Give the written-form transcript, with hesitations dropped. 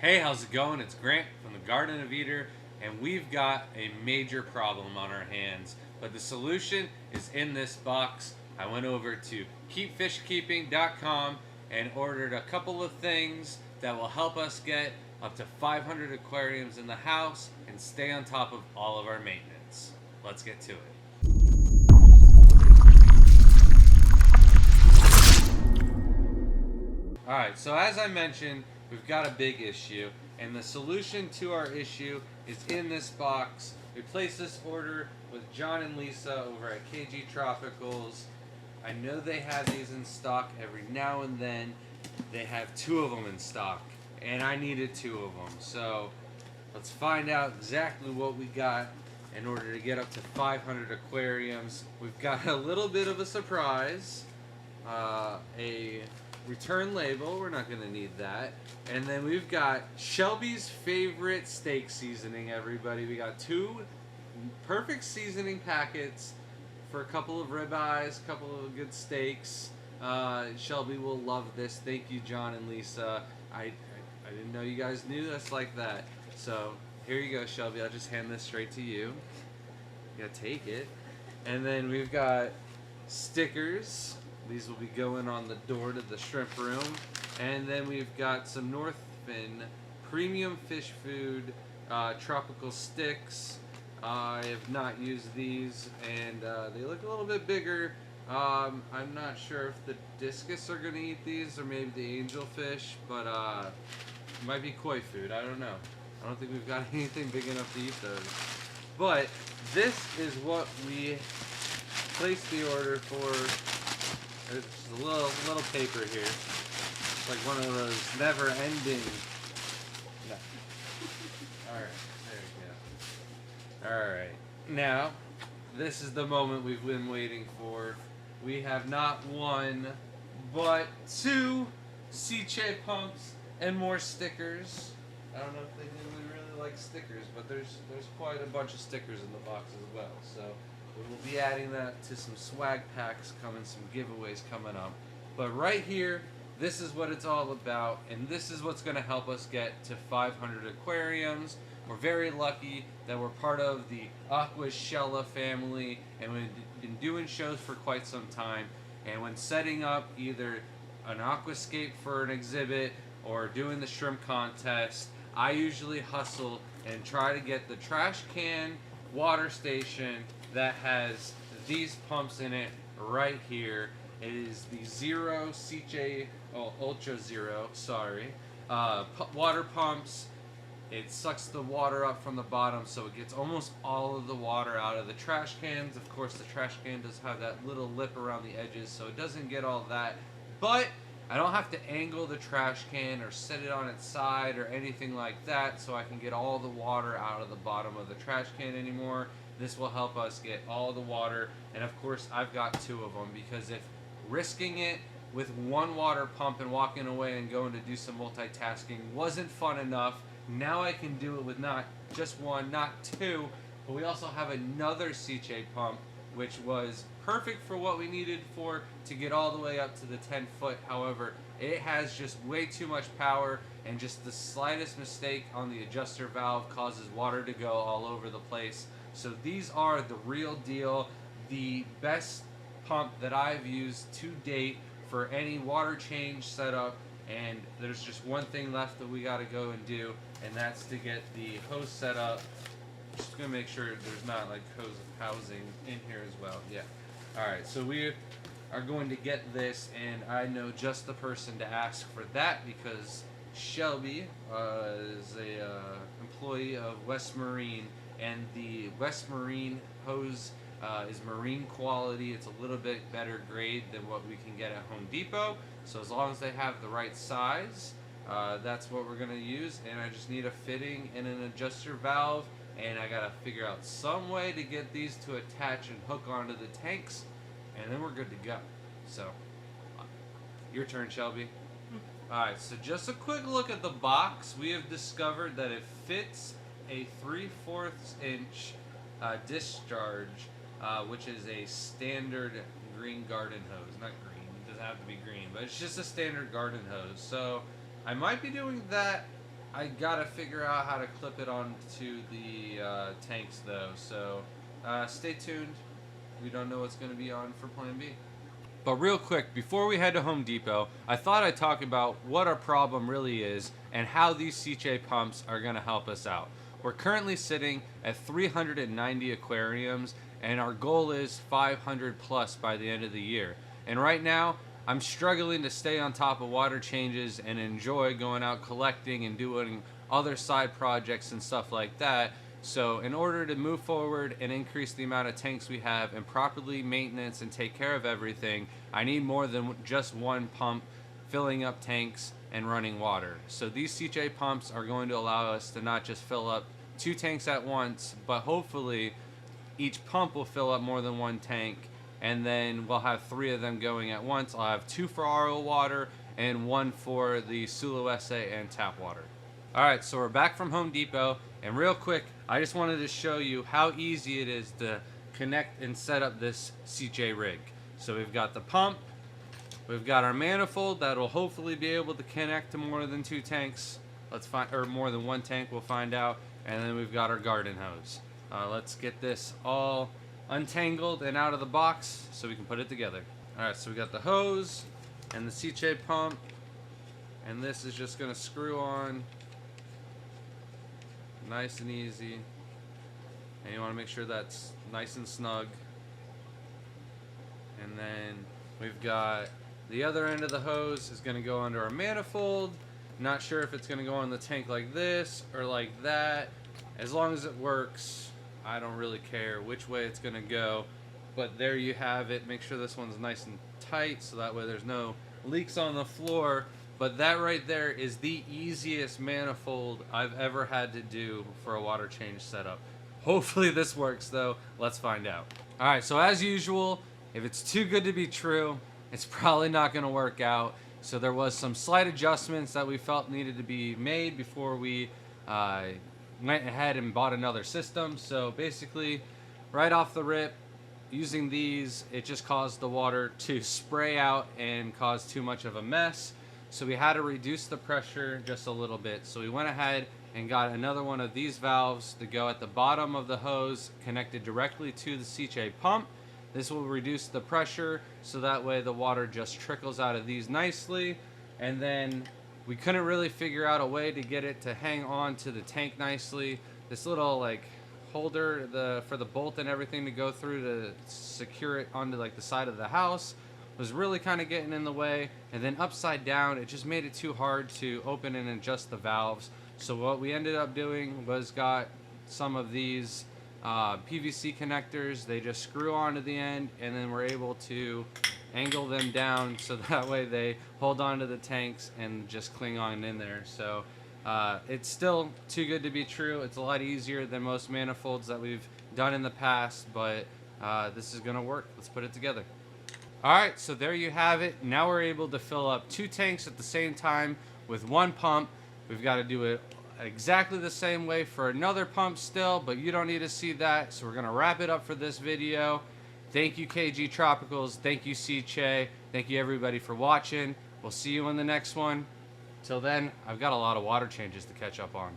Hey, how's it going? It's Grant from the Garden of Eder, and we've got a major problem on our hands. But the solution is in this box. I went over to keepfishkeeping.com and ordered a couple of things that will help us get up to 500 aquariums in the house and stay on top of all of our maintenance. Let's get to it. Alright, so as I mentioned, we've got a big issue, and the solution to our issue is in this box. We placed this order with John and Lisa over at KGTropicals. I know they have these in stock every now and then. They have 2 of them in stock, and I needed 2 of them. So let's find out exactly what we got in order to get up to 500 aquariums. We've got a little bit of a surprise. A return label, we're not going to need that. And then we've got Shelby's favorite steak seasoning, everybody. We got 2 perfect seasoning packets for a couple of ribeyes, a couple of good steaks. Shelby will love this. Thank you, John and Lisa. I didn't know you guys knew us like that. So here you go, Shelby. I'll just hand this straight to you. You gotta take it. And then we've got stickers. These will be going on the door to the shrimp room. And then we've got some Northfin premium fish food tropical sticks. I have not used these, and they look a little bit bigger. I'm not sure if the discus are going to eat these, or maybe the angelfish, but it might be koi food. I don't know. I don't think we've got anything big enough to eat those. But this is what we placed the order for. There's a little paper here. It's like one of those never-ending. No. All right, there we go. All right, now this is the moment we've been waiting for. We have not 1, but 2 Ceche pumps and more stickers. I don't know if they really like stickers, but there's quite a bunch of stickers in the box as well. So we will be adding that to some swag packs coming, some giveaways coming up. But right here, this is what it's all about, and this is what's going to help us get to 500 aquariums. We're very lucky that we're part of the Aquashella family, and we've been doing shows for quite some time. And when setting up either an aquascape for an exhibit or doing the shrimp contest, I usually hustle and try to get the trash can water station that has these pumps in it right here. It is the Zero Ceche, Ultra Zero, sorry, water pumps. It sucks the water up from the bottom, so it gets almost all of the water out of the trash cans. Of course, the trash can does have that little lip around the edges, so it doesn't get all that. But I don't have to angle the trash can or set it on its side or anything like that, so I can get all the water out of the bottom of the trash can anymore. This will help us get all the water, and of course I've got 2 of them, because if risking it with 1 water pump and walking away and going to do some multitasking wasn't fun enough, now I can do it with not just 1, not 2, but we also have another Ceche pump, which was perfect for what we needed for to get all the way up to the 10 foot. However, it has just way too much power, and just the slightest mistake on the adjuster valve causes water to go all over the place. So these are the real deal, the best pump that I've used to date for any water change setup. And there's just one thing left that we got to go and do, and that's to get the hose set up. Just gonna make sure there's not like hose housing in here as well. Yeah. All right. So we are going to get this, and I know just the person to ask for that, because Shelby is a employee of West Marine, and the West Marine hose is marine quality. It's a little bit better grade than what we can get at Home Depot. So as long as they have the right size, that's what we're going to use. And I just need a fitting and an adjuster valve, and I got to figure out some way to get these to attach and hook onto the tanks, and then we're good to go. So your turn, Shelby. Alright, so just a quick look at the box. We have discovered that it fits a 3/4 inch discharge, which is a standard green garden hose. Not green, it doesn't have to be green, but it's just a standard garden hose. So I might be doing that I gotta figure out how to clip it onto the tanks though, so stay tuned. We don't know what's going to be on for Plan B. But real quick, before we head to Home Depot, I thought I'd talk about what our problem really is and how these CJ pumps are going to help us out. We're currently sitting at 390 aquariums, and our goal is 500 plus by the end of the year. And right now, I'm struggling to stay on top of water changes and enjoy going out collecting and doing other side projects and stuff like that. So in order to move forward and increase the amount of tanks we have and properly maintenance and take care of everything, I need more than just one pump filling up tanks and running water. So these CJ pumps are going to allow us to not just fill up 2 tanks at once, but hopefully each pump will fill up more than 1 tank, and then we'll have 3 of them going at once. I'll have 2 for RO water and 1 for the Sulu SA and tap water. Alright, so we're back from Home Depot, and real quick, I just wanted to show you how easy it is to connect and set up this CJ rig. So we've got the pump, we've got our manifold that will hopefully be able to connect to more than 2 tanks. Or more than 1 tank, we'll find out. And then we've got our garden hose. Let's get this all untangled and out of the box so we can put it together. Alright, so we got the hose and the CJ pump, and this is just going to screw on nice and easy, and you want to make sure that's nice and snug. And then we've got the other end of the hose is going to go under our manifold. Not sure if it's going to go in the tank like this or like that. As long as it works, I don't really care which way it's going to go. But there you have it. Make sure this one's nice and tight so that way there's no leaks on the floor. But that right there is the easiest manifold I've ever had to do for a water change setup. Hopefully this works though. Let's find out. Alright, so as usual, if it's too good to be true, it's probably not going to work out. So there was some slight adjustments that we felt needed to be made before we went ahead and bought another system. So basically, right off the rip, using these, it just caused the water to spray out and cause too much of a mess. So we had to reduce the pressure just a little bit. So we went ahead and got another one of these valves to go at the bottom of the hose, connected directly to the CJ pump. This will reduce the pressure so that way the water just trickles out of these nicely. And then we couldn't really figure out a way to get it to hang on to the tank nicely. This little like holder for the bolt and everything to go through to secure it onto like the side of the house was really kind of getting in the way. And then upside down, it just made it too hard to open and adjust the valves. So what we ended up doing was got some of these PVC connectors. They just screw onto the end, and then we're able to angle them down so that way they hold on to the tanks and just cling on in there. So it's still too good to be true. It's a lot easier than most manifolds that we've done in the past, but this is gonna work. Let's put it together. Alright, so there you have it. Now we're able to fill up 2 tanks at the same time with 1 pump. We've got to do it exactly the same way for another pump still, but you don't need to see that, so we're going to wrap it up for this video. Thank you, KGTropicals. Thank you, CJ. Thank you, everybody, for watching. We'll see you in the next one. Till then, I've got a lot of water changes to catch up on.